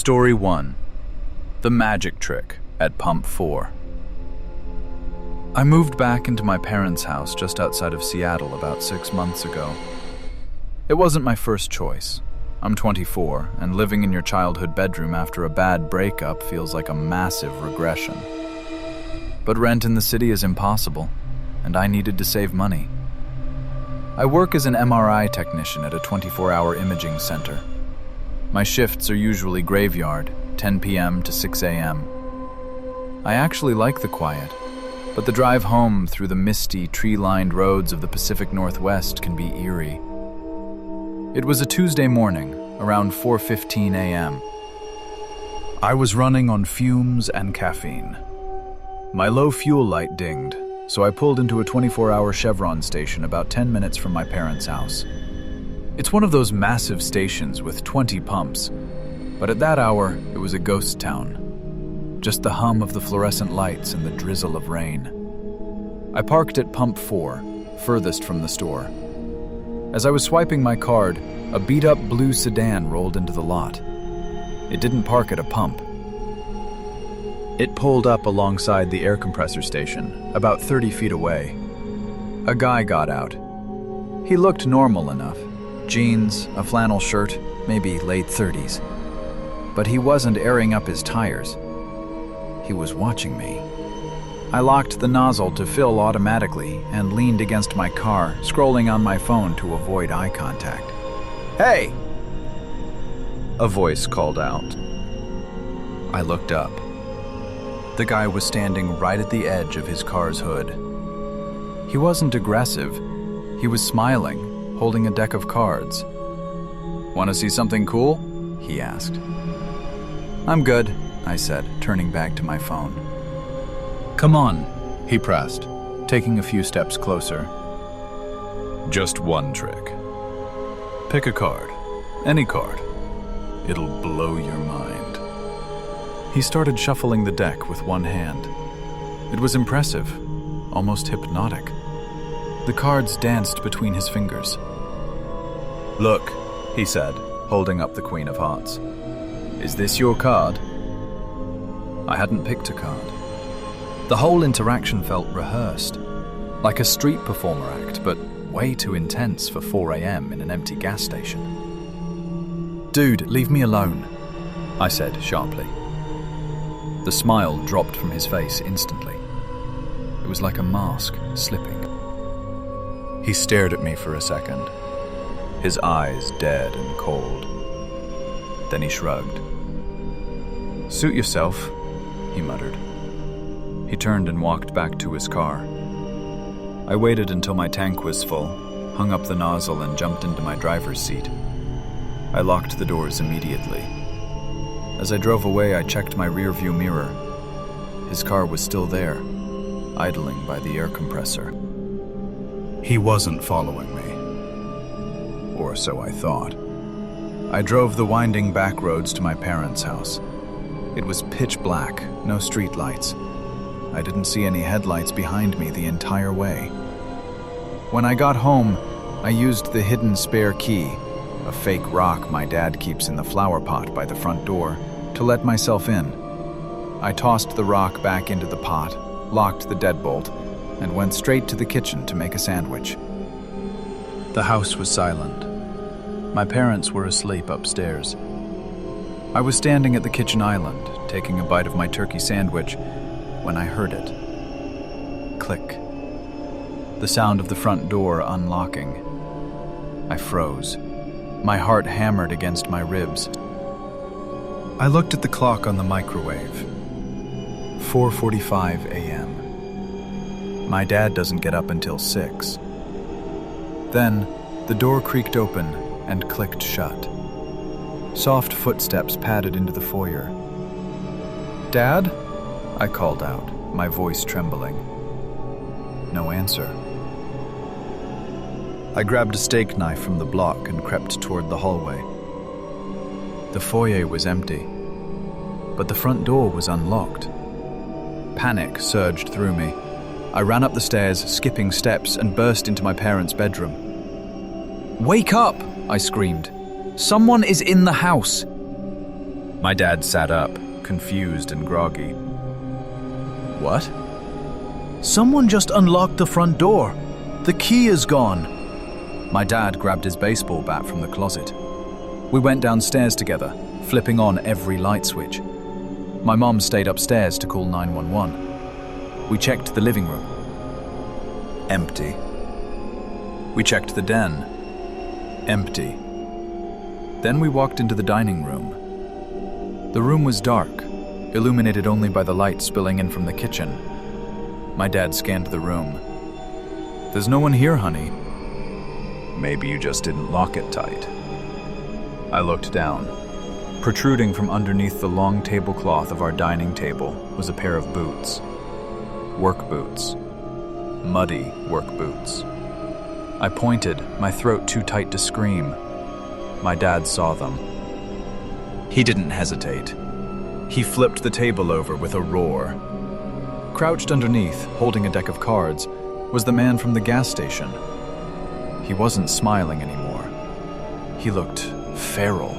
Story 1. The Magic Trick at Pump 4. I moved back into my parents' house just outside of Seattle about 6 months ago. It wasn't my first choice. I'm 24, and living in your childhood bedroom after a bad breakup feels like a massive regression. But rent in the city is impossible, and I needed to save money. I work as an MRI technician at a 24-hour imaging center. My shifts are usually graveyard, 10 p.m. to 6 a.m. I actually like the quiet, but the drive home through the misty, tree-lined roads of the Pacific Northwest can be eerie. It was a Tuesday morning, around 4:15 a.m. I was running on fumes and caffeine. My low fuel light dinged, so I pulled into a 24-hour Chevron station about 10 minutes from my parents' house. It's one of those massive stations with 20 pumps, but at that hour, it was a ghost town. Just the hum of the fluorescent lights and the drizzle of rain. I parked at Pump 4, furthest from the store. As I was swiping my card, a beat-up blue sedan rolled into the lot. It didn't park at a pump. It pulled up alongside the air compressor station, about 30 feet away. A guy got out. He looked normal enough. Jeans, a flannel shirt, maybe late 30s. But he wasn't airing up his tires. He was watching me. I locked the nozzle to fill automatically and leaned against my car, scrolling on my phone to avoid eye contact. "Hey!" a voice called out. I looked up. The guy was standing right at the edge of his car's hood. He wasn't aggressive. He was smiling, holding a deck of cards. "Want to see something cool?" he asked. "I'm good," I said, turning back to my phone. "Come on," he pressed, taking a few steps closer. "Just one trick. Pick a card, any card. It'll blow your mind." He started shuffling the deck with one hand. It was impressive, almost hypnotic. The cards danced between his fingers. "Look," he said, holding up the Queen of Hearts. "Is this your card?" I hadn't picked a card. The whole interaction felt rehearsed, like a street performer act, but way too intense for 4 a.m. in an empty gas station. "Dude, leave me alone," I said sharply. The smile dropped from his face instantly. It was like a mask slipping. He stared at me for a second, his eyes dead and cold. Then he shrugged. "Suit yourself," he muttered. He turned and walked back to his car. I waited until my tank was full, hung up the nozzle, and jumped into my driver's seat. I locked the doors immediately. As I drove away, I checked my rearview mirror. His car was still there, idling by the air compressor. He wasn't following me. Or so I thought. I drove the winding back roads to my parents' house. It was pitch black, no street lights. I didn't see any headlights behind me the entire way. When I got home, I used the hidden spare key, a fake rock my dad keeps in the flower pot by the front door, to let myself in. I tossed the rock back into the pot, locked the deadbolt, and went straight to the kitchen to make a sandwich. The house was silent. My parents were asleep upstairs. I was standing at the kitchen island, taking a bite of my turkey sandwich, when I heard it. Click. The sound of the front door unlocking. I froze. My heart hammered against my ribs. I looked at the clock on the microwave. 4:45 a.m. My dad doesn't get up until 6. Then, the door creaked open and clicked shut. Soft footsteps padded into the foyer. "Dad?" I called out, my voice trembling. No answer. I grabbed a steak knife from the block and crept toward the hallway. The foyer was empty, but the front door was unlocked. Panic surged through me. I ran up the stairs, skipping steps, and burst into my parents' bedroom. "Wake up!" I screamed. "Someone is in the house!" My dad sat up, confused and groggy. What? Someone just unlocked the front door. The key is gone. My dad grabbed his baseball bat from the closet. We went downstairs together, flipping on every light switch. My mom stayed upstairs to call 911. We checked the living room. Empty. We checked the den. Empty. Then we walked into the dining room. The room was dark, illuminated only by the light spilling in from the kitchen. My dad scanned the room. There's no one here, honey. Maybe you just didn't lock it tight. I looked down. Protruding from underneath the long tablecloth of our dining table was a pair of boots. Work boots. Muddy work boots. I pointed, my throat too tight to scream. My dad saw them. He didn't hesitate. He flipped the table over with a roar. Crouched underneath, holding a deck of cards, was the man from the gas station. He wasn't smiling anymore. He looked feral.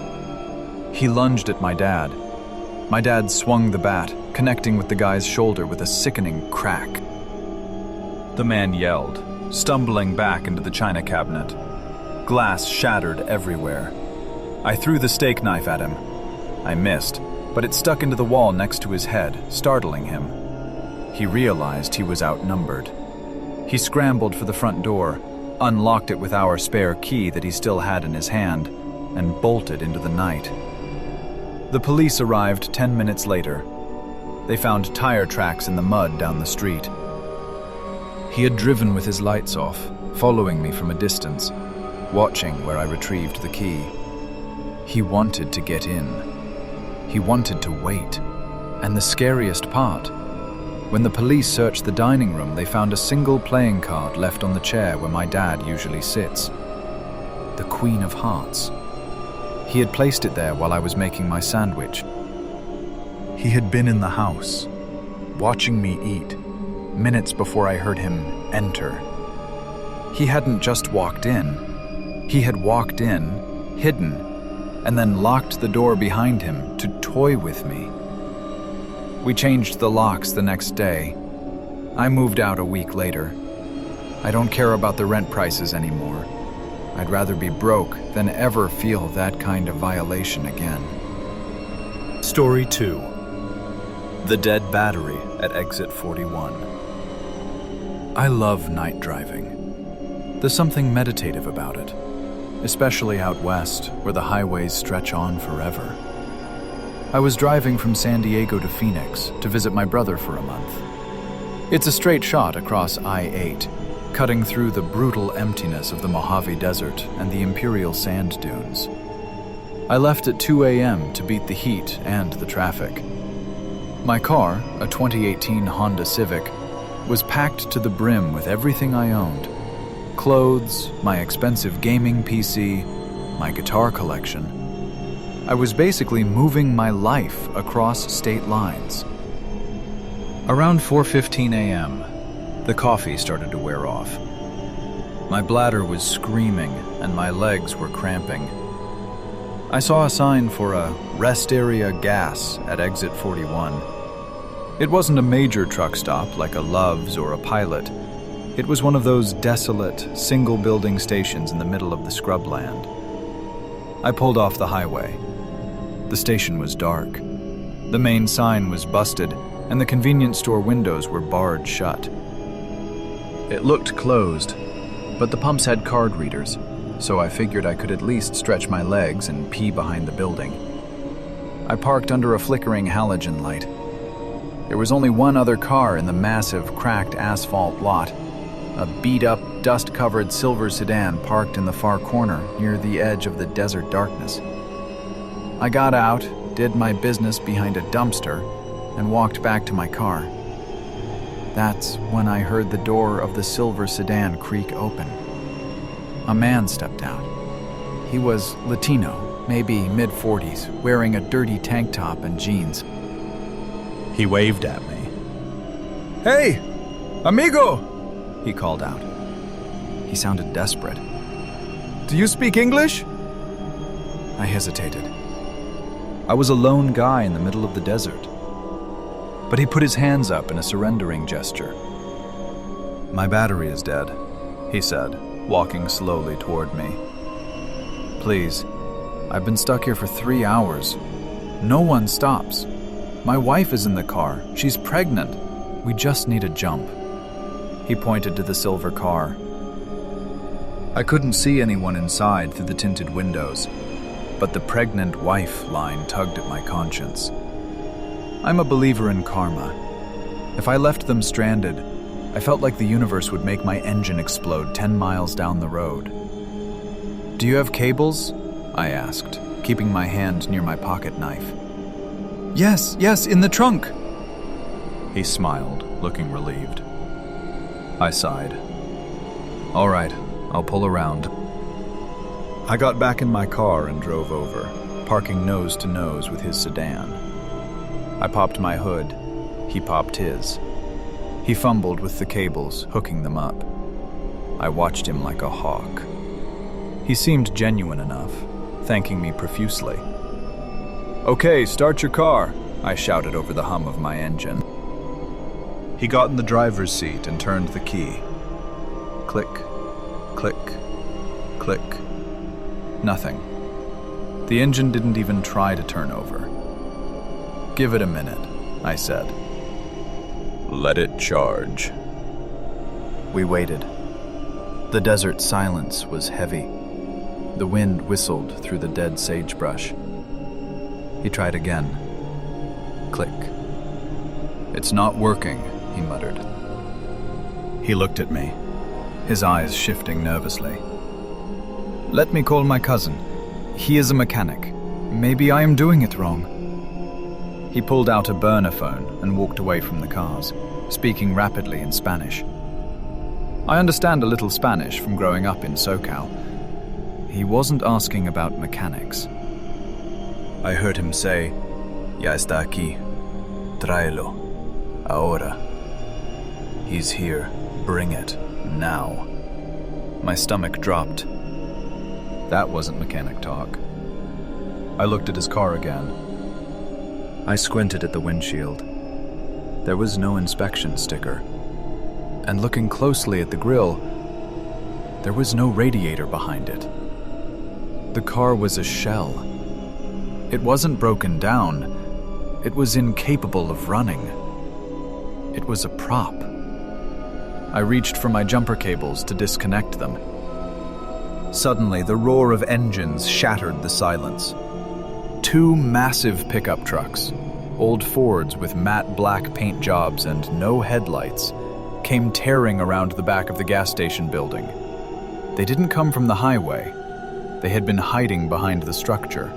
He lunged at my dad. My dad swung the bat, connecting with the guy's shoulder with a sickening crack. The man yelled, stumbling back into the china cabinet. Glass shattered everywhere. I threw the steak knife at him. I missed, but it stuck into the wall next to his head, startling him. He realized he was outnumbered. He scrambled for the front door, unlocked it with our spare key that he still had in his hand, and bolted into the night. The police arrived 10 minutes later. They found tire tracks in the mud down the street. He had driven with his lights off, following me from a distance, watching where I retrieved the key. He wanted to get in. He wanted to wait. And the scariest part, when the police searched the dining room, they found a single playing card left on the chair where my dad usually sits. The Queen of Hearts. He had placed it there while I was making my sandwich. He had been in the house, watching me eat, minutes before I heard him enter. He hadn't just walked in. He had walked in, hidden, and then locked the door behind him to toy with me. We changed the locks the next day. I moved out a week later. I don't care about the rent prices anymore. I'd rather be broke than ever feel that kind of violation again. Story 2. The Dead Battery at Exit 41. I love night driving. There's something meditative about it, especially out west where the highways stretch on forever. I was driving from San Diego to Phoenix to visit my brother for a month. It's a straight shot across I-8, cutting through the brutal emptiness of the Mojave Desert and the Imperial Sand Dunes. I left at 2 a.m. to beat the heat and the traffic. My car, a 2018 Honda Civic, was packed to the brim with everything I owned. Clothes, my expensive gaming PC, my guitar collection. I was basically moving my life across state lines. Around 4:15 a.m., the coffee started to wear off. My bladder was screaming and my legs were cramping. I saw a sign for a rest area gas at exit 41. It wasn't a major truck stop like a Love's or a Pilot. It was one of those desolate, single-building stations in the middle of the scrubland. I pulled off the highway. The station was dark. The main sign was busted, and the convenience store windows were barred shut. It looked closed, but the pumps had card readers, so I figured I could at least stretch my legs and pee behind the building. I parked under a flickering halogen light. There was only one other car in the massive, cracked asphalt lot, a beat-up, dust-covered silver sedan parked in the far corner near the edge of the desert darkness. I got out, did my business behind a dumpster, and walked back to my car. That's when I heard the door of the silver sedan creak open. A man stepped out. He was Latino, maybe mid-40s, wearing a dirty tank top and jeans. He waved at me. "Hey, amigo!" he called out. He sounded desperate. "Do you speak English?" I hesitated. I was a lone guy in the middle of the desert. But he put his hands up in a surrendering gesture. "My battery is dead," he said, walking slowly toward me. "Please, I've been stuck here for 3 hours. No one stops. My wife is in the car. She's pregnant. We just need a jump." He pointed to the silver car. I couldn't see anyone inside through the tinted windows, but the pregnant wife line tugged at my conscience. I'm a believer in karma. If I left them stranded, I felt like the universe would make my engine explode 10 miles down the road. "Do you have cables?" I asked, keeping my hand near my pocket knife. Yes, in the trunk." He smiled, looking relieved. I sighed. "All right, I'll pull around." I got back in my car and drove over, parking nose to nose with his sedan. I popped my hood. He popped his. He fumbled with the cables, hooking them up. I watched him like a hawk. He seemed genuine enough, thanking me profusely. "Okay, start your car," I shouted over the hum of my engine. He got in the driver's seat and turned the key. Click, click, click. Nothing. The engine didn't even try to turn over. "Give it a minute," I said. "Let it charge." We waited. The desert silence was heavy. The wind whistled through the dead sagebrush. He tried again. Click. "It's not working," he muttered. He looked at me, his eyes shifting nervously. "Let me call my cousin. He is a mechanic. Maybe I am doing it wrong." He pulled out a burner phone and walked away from the cars, speaking rapidly in Spanish. I understand a little Spanish from growing up in SoCal. He wasn't asking about mechanics. I heard him say, "Ya está aquí. Tráelo. Ahora. He's here. Bring it. Now." My stomach dropped. That wasn't mechanic talk. I looked at his car again. I squinted at the windshield. There was no inspection sticker. And looking closely at the grille, there was no radiator behind it. The car was a shell. It wasn't broken down. It was incapable of running. It was a prop. I reached for my jumper cables to disconnect them. Suddenly, the roar of engines shattered the silence. 2 massive pickup trucks, old Fords with matte black paint jobs and no headlights, came tearing around the back of the gas station building. They didn't come from the highway. They had been hiding behind the structure.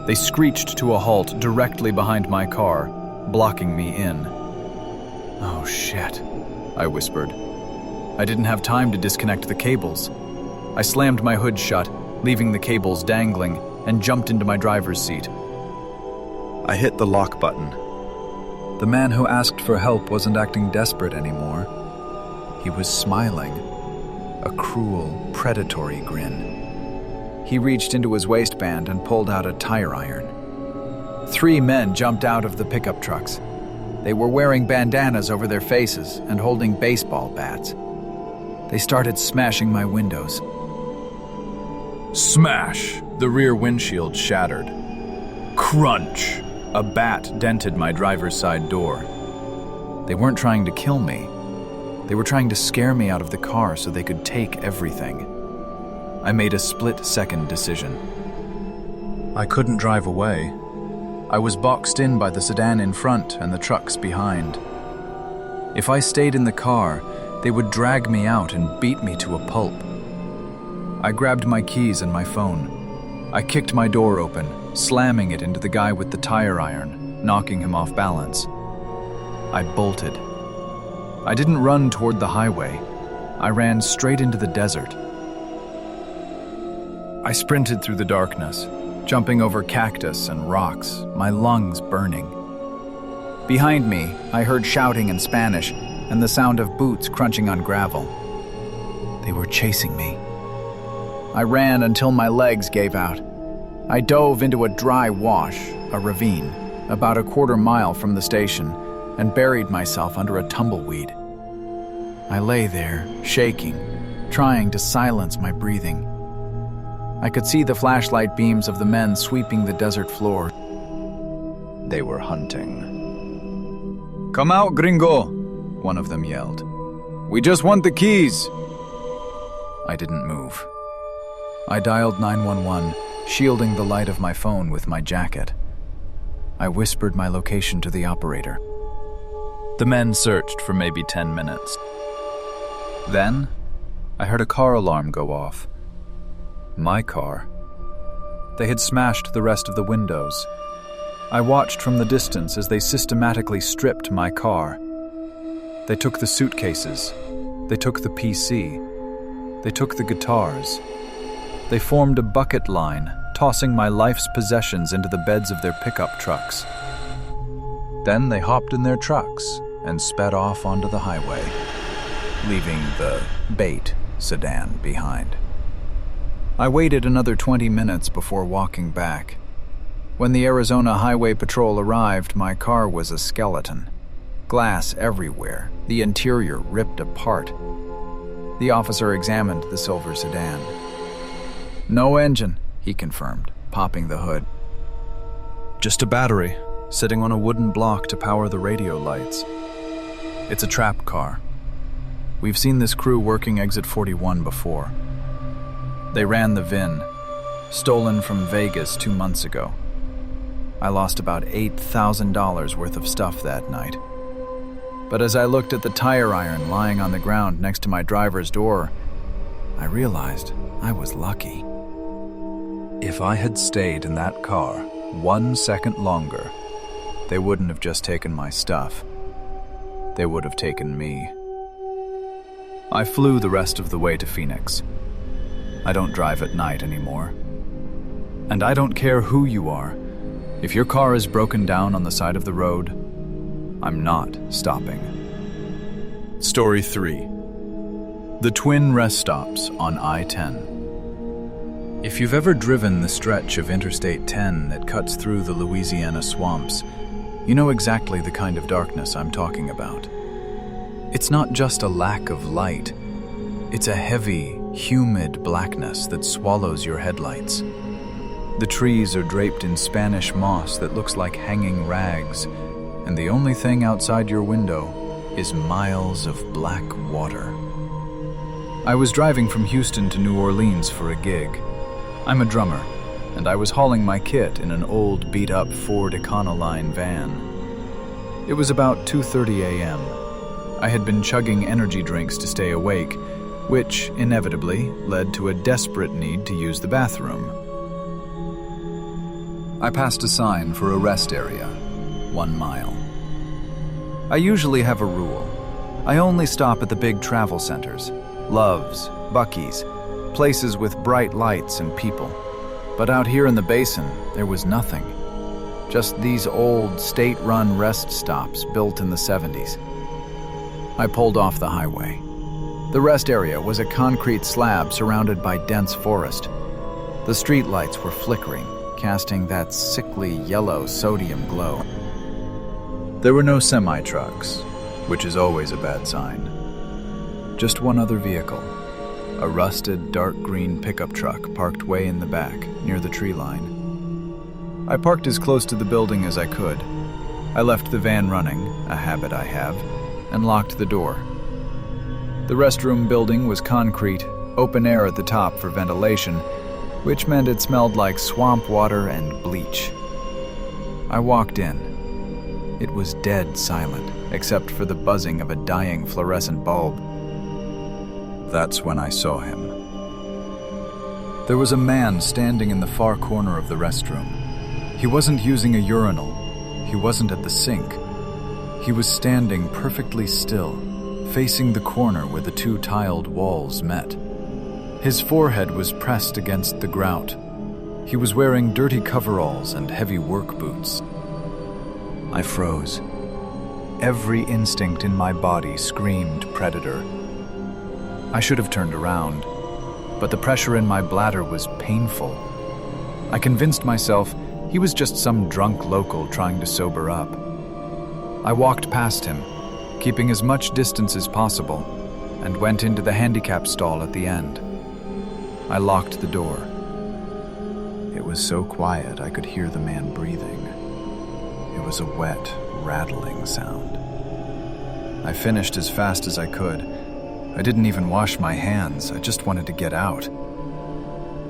They screeched to a halt directly behind my car, blocking me in. "Oh shit," I whispered. I didn't have time to disconnect the cables. I slammed my hood shut, leaving the cables dangling, and jumped into my driver's seat. I hit the lock button. The man who asked for help wasn't acting desperate anymore. He was smiling, a cruel, predatory grin. He reached into his waistband and pulled out a tire iron. 3 men jumped out of the pickup trucks. They were wearing bandanas over their faces and holding baseball bats. They started smashing my windows. Smash! The rear windshield shattered. Crunch! A bat dented my driver's side door. They weren't trying to kill me. They were trying to scare me out of the car so they could take everything. I made a split-second decision. I couldn't drive away. I was boxed in by the sedan in front and the trucks behind. If I stayed in the car, they would drag me out and beat me to a pulp. I grabbed my keys and my phone. I kicked my door open, slamming it into the guy with the tire iron, knocking him off balance. I bolted. I didn't run toward the highway. I ran straight into the desert. I sprinted through the darkness, jumping over cactus and rocks, my lungs burning. Behind me, I heard shouting in Spanish and the sound of boots crunching on gravel. They were chasing me. I ran until my legs gave out. I dove into a dry wash, a ravine, about a quarter-mile from the station, and buried myself under a tumbleweed. I lay there, shaking, trying to silence my breathing. I could see the flashlight beams of the men sweeping the desert floor. They were hunting. "Come out, gringo," one of them yelled. "We just want the keys." I didn't move. I dialed 911, shielding the light of my phone with my jacket. I whispered my location to the operator. The men searched for maybe 10 minutes. Then, I heard a car alarm go off. My car. They had smashed the rest of the windows. I watched from the distance as they systematically stripped my car. They took the suitcases. They took the PC. They took the guitars. They formed a bucket line, tossing my life's possessions into the beds of their pickup trucks. Then they hopped in their trucks and sped off onto the highway, leaving the bait sedan behind. I waited another 20 minutes before walking back. When the Arizona Highway Patrol arrived, my car was a skeleton. Glass everywhere, the interior ripped apart. The officer examined the silver sedan. "No engine," he confirmed, popping the hood. "Just a battery, sitting on a wooden block to power the radio lights. It's a trap car. We've seen this crew working exit 41 before. They ran the VIN, stolen from Vegas 2 months ago. I lost about $8,000 worth of stuff that night. But as I looked at the tire iron lying on the ground next to my driver's door, I realized I was lucky. If I had stayed in that car 1 second longer, they wouldn't have just taken my stuff. They would have taken me. I flew the rest of the way to Phoenix. I don't drive at night anymore. And I don't care who you are. If your car is broken down on the side of the road, I'm not stopping. Story 3. The twin rest stops on I-10. If you've ever driven the stretch of Interstate 10 that cuts through the Louisiana swamps, you know exactly the kind of darkness I'm talking about. It's not just a lack of light. It's a heavy, humid blackness that swallows your headlights. The trees are draped in Spanish moss that looks like hanging rags, and the only thing outside your window is miles of black water. I was driving from Houston to New Orleans for a gig. I'm a drummer, and I was hauling my kit in an old beat-up Ford Econoline van. It was about 2:30 a.m. I had been chugging energy drinks to stay awake, which inevitably led to a desperate need to use the bathroom. I passed a sign for a rest area, 1 mile. I usually have a rule. I only stop at the big travel centers, Love's, Buc-ee's, places with bright lights and people. But out here in the basin, there was nothing. Just these old, state-run rest stops built in the 70s. I pulled off the highway. The rest area was a concrete slab surrounded by dense forest. The street lights were flickering, casting that sickly yellow sodium glow. There were no semi-trucks, which is always a bad sign. Just one other vehicle, a rusted dark green pickup truck parked way in the back, near the tree line. I parked as close to the building as I could. I left the van running, a habit I have, and locked the door. The restroom building was concrete, open air at the top for ventilation, which meant it smelled like swamp water and bleach. I walked in. It was dead silent, except for the buzzing of a dying fluorescent bulb. That's when I saw him. There was a man standing in the far corner of the restroom. He wasn't using a urinal. He wasn't at the sink. He was standing perfectly still, facing the corner where the two tiled walls met. His forehead was pressed against the grout. He was wearing dirty coveralls and heavy work boots. I froze. Every instinct in my body screamed predator. I should have turned around, but the pressure in my bladder was painful. I convinced myself he was just some drunk local trying to sober up. I walked past him, keeping as much distance as possible, and went into the handicap stall at the end. I locked the door. It was so quiet I could hear the man breathing. It was a wet, rattling sound. I finished as fast as I could. I didn't even wash my hands. I just wanted to get out.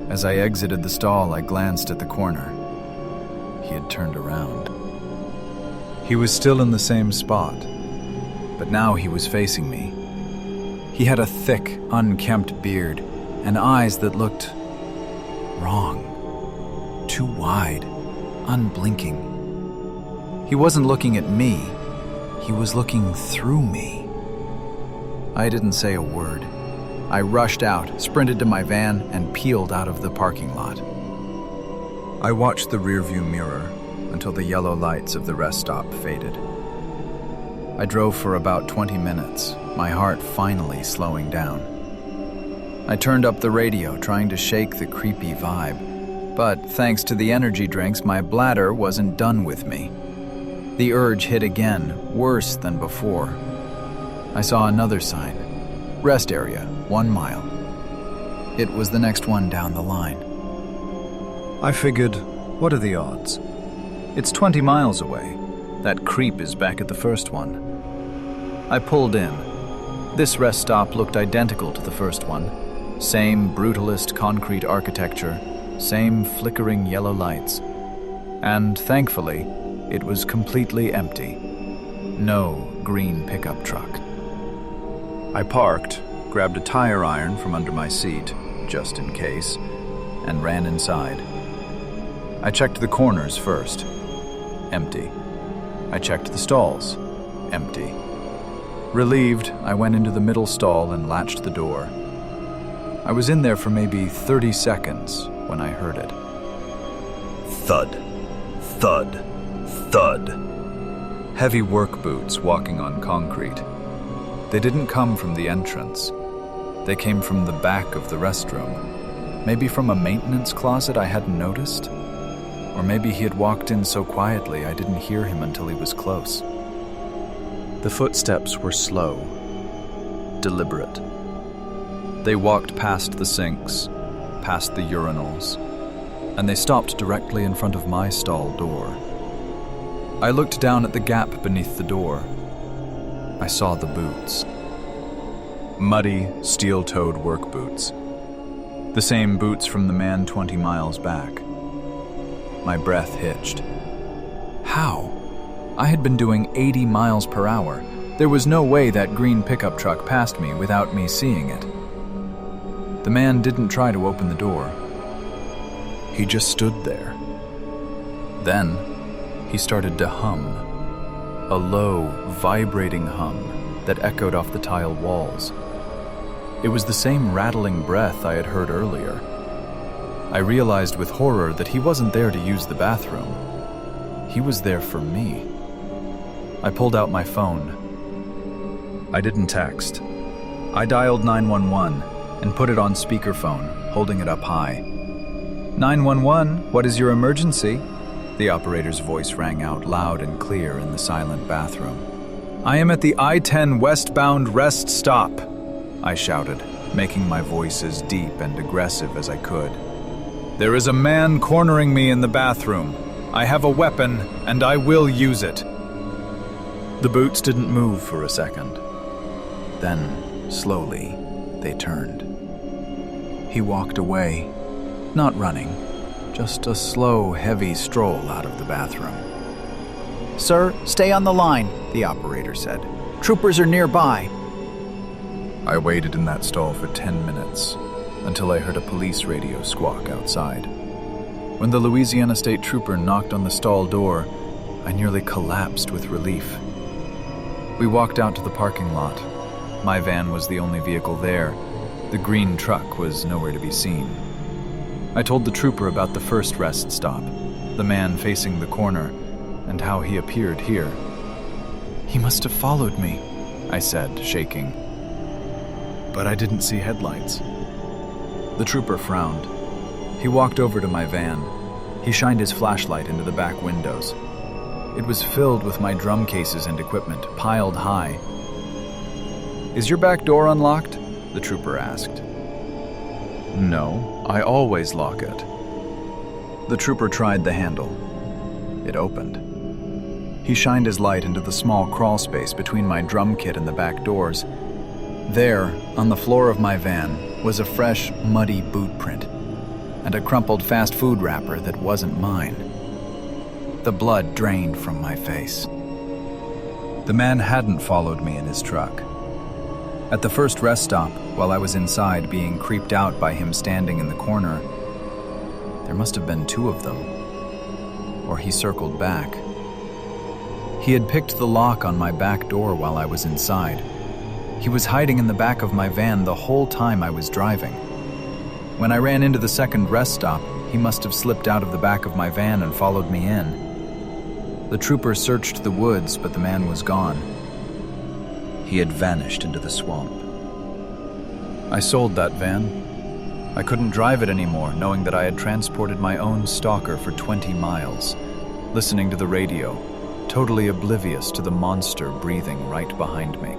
As I exited the stall, I glanced at the corner. He had turned around. He was still in the same spot, but now he was facing me. He had a thick, unkempt beard and eyes that looked wrong. Too wide, unblinking. He wasn't looking at me. He was looking through me. I didn't say a word. I rushed out, sprinted to my van, and peeled out of the parking lot. I watched the rearview mirror until the yellow lights of the rest stop faded. I drove for about 20 minutes, my heart finally slowing down. I turned up the radio, trying to shake the creepy vibe, but thanks to the energy drinks, my bladder wasn't done with me. The urge hit again, worse than before. I saw another sign. Rest area, 1 mile. It was the next one down the line. I figured, what are the odds? It's 20 miles away. That creep is back at the first one. I pulled in. This rest stop looked identical to the first one. Same brutalist concrete architecture, same flickering yellow lights. And thankfully, it was completely empty. No green pickup truck. I parked, grabbed a tire iron from under my seat, just in case, and ran inside. I checked the corners first. Empty. I checked the stalls. Empty. Relieved, I went into the middle stall and latched the door. I was in there for maybe 30 seconds when I heard it. Thud. Thud. Thud. Heavy work boots walking on concrete. They didn't come from the entrance. They came from the back of the restroom. Maybe from a maintenance closet I hadn't noticed. Or maybe he had walked in so quietly I didn't hear him until he was close. The footsteps were slow, deliberate. They walked past the sinks, past the urinals, and they stopped directly in front of my stall door. I looked down at the gap beneath the door. I saw the boots. Muddy, steel-toed work boots. The same boots from the man 20 miles back. My breath hitched. How? I had been doing 80 miles per hour. There was no way that green pickup truck passed me without me seeing it. The man didn't try to open the door. He just stood there. Then, he started to hum. A low, vibrating hum that echoed off the tile walls. It was the same rattling breath I had heard earlier. I realized with horror that he wasn't there to use the bathroom. He was there for me. I pulled out my phone. I didn't text. I dialed 911 and put it on speakerphone, holding it up high. 911, what is your emergency? The operator's voice rang out loud and clear in the silent bathroom. I am at the I-10 westbound rest stop, I shouted, making my voice as deep and aggressive as I could. There is a man cornering me in the bathroom. I have a weapon, and I will use it. The boots didn't move for a second. Then, slowly, they turned. He walked away, not running, just a slow, heavy stroll out of the bathroom. Sir, stay on the line, the operator said. Troopers are nearby. I waited in that stall for 10 minutes, until I heard a police radio squawk outside. When the Louisiana State Trooper knocked on the stall door, I nearly collapsed with relief. We walked out to the parking lot. My van was the only vehicle there. The green truck was nowhere to be seen. I told the trooper about the first rest stop, the man facing the corner, and how he appeared here. He must have followed me, I said, shaking. But I didn't see headlights. The trooper frowned. He walked over to my van, He shined his flashlight into the back windows. It was filled with my drum cases and equipment, piled high. "Is your back door unlocked?" the trooper asked. "No, I always lock it." The trooper tried the handle. It opened. He shined his light into the small crawl space between my drum kit and the back doors. There, on the floor of my van, was a fresh, muddy boot print and a crumpled fast food wrapper that wasn't mine. The blood drained from my face. The man hadn't followed me in his truck. At the first rest stop, while I was inside being creeped out by him standing in the corner, there must have been two of them. Or he circled back. He had picked the lock on my back door while I was inside. He was hiding in the back of my van the whole time I was driving. When I ran into the second rest stop, he must have slipped out of the back of my van and followed me in. The trooper searched the woods, but the man was gone. He had vanished into the swamp. I sold that van. I couldn't drive it anymore, knowing that I had transported my own stalker for 20 miles, listening to the radio, totally oblivious to the monster breathing right behind me.